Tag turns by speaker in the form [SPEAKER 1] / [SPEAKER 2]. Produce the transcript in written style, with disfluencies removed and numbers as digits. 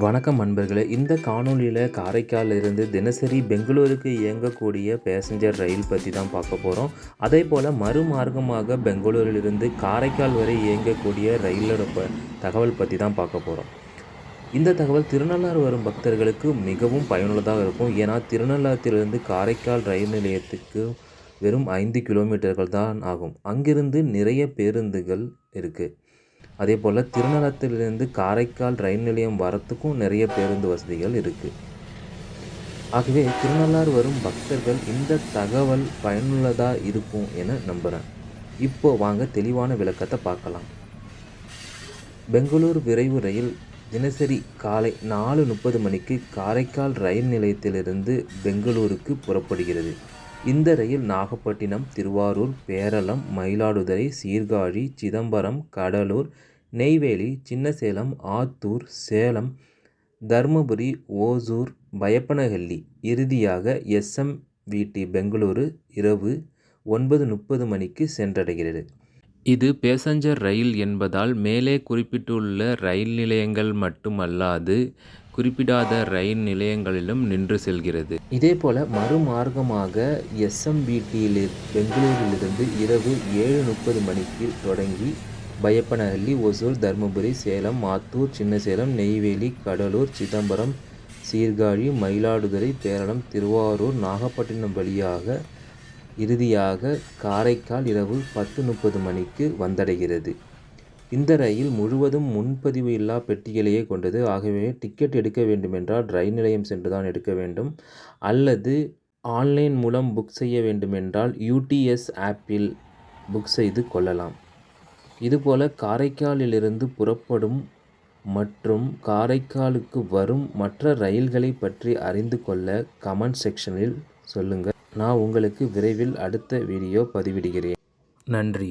[SPEAKER 1] வணக்கம் நண்பர்களே. இந்த காணொளியில் காரைக்காலிலிருந்து தினசரி பெங்களூருக்கு இயங்கக்கூடிய பேசஞ்சர் ரயில் பற்றி தான் பார்க்க போகிறோம். அதே போல் மறுமார்க்கமாக பெங்களூரிலிருந்து காரைக்கால் வரை இயங்கக்கூடிய ரயிலோட தகவல் பற்றி தான் பார்க்க போகிறோம். இந்த தகவல் திருநள்ளாறு வரும் பக்தர்களுக்கு மிகவும் பயனுள்ளதாக இருக்கும். ஏன்னா திருநள்ளாற்றிலிருந்து காரைக்கால் ரயில் நிலையத்துக்கு வெறும் 5 கிலோமீட்டர்கள் தான் ஆகும். அங்கிருந்து நிறைய பேருந்துகள் இருக்குது. அதே போல் திருநள்ளாற்றிலிருந்து காரைக்கால் ரயில் நிலையம் வரத்துக்கும் நிறைய பேருந்து வசதிகள் இருக்குது. ஆகவே திருநள்ளாறு வரும் பக்தர்கள் இந்த தகவல் பயனுள்ளதாக இருக்கும் என நம்புகிறேன். இப்போ வாங்க தெளிவான விளக்கத்தை பார்க்கலாம். பெங்களூர் விரைவு ரயில் தினசரி காலை 4:30 மணிக்கு காரைக்கால் ரயில் நிலையத்திலிருந்து பெங்களூருக்கு புறப்படுகிறது. இந்த ரயில் நாகப்பட்டினம், திருவாரூர், பேரளம், மயிலாடுதுறை, சீர்காழி, சிதம்பரம், கடலூர், நெய்வேலி, சின்னசேலம், ஆத்தூர், சேலம், தர்மபுரி, ஓசூர், பயப்பனஹள்ளி, இறுதியாக எஸ்எம்விடி பெங்களூரு இரவு 9:30 மணிக்கு சென்றடைகிறது. இது பேசஞ்சர் ரயில் என்பதால் மேலே குறிப்பிட்டுள்ள ரயில் நிலையங்கள் மட்டுமல்லாது குறிப்பிடாத ரயில் நிலையங்களிலும் நின்று செல்கிறது. இதேபோல் மறுமார்க்கமாக எஸ்எம்விடியில் பெங்களூரிலிருந்து இரவு 7:30 மணிக்கு தொடங்கி பயப்பனஹள்ளி, ஒசூர், தர்மபுரி, சேலம், ஆத்தூர், சின்னசேலம், நெய்வேலி, கடலூர், சிதம்பரம், சீர்காழி, மயிலாடுதுறை, பேரளம், திருவாரூர், நாகப்பட்டினம் வழியாக இறுதியாக காரைக்கால் இரவு 10:30 மணிக்கு வந்தடைகிறது. இந்த ரயில் முழுவதும் முன்பதிவு இல்லா பெட்டிகளையே கொண்டது. ஆகவே டிக்கெட் எடுக்க வேண்டுமென்றால் ரயில் நிலையம் சென்று தான் எடுக்க வேண்டும். அல்லது ஆன்லைன் மூலம் புக் செய்ய வேண்டுமென்றால் யூடிஎஸ் ஆப்பில் புக் செய்து கொள்ளலாம். இதுபோல் காரைக்காலிலிருந்து புறப்படும் மற்றும் காரைக்காலுக்கு வரும் மற்ற ரயில்களை பற்றி அறிந்து கொள்ள கமெண்ட் செக்ஷனில் சொல்லுங்கள். நான் உங்களுக்கு விரைவில் அடுத்த வீடியோ பதிவிடுகிறேன். நன்றி.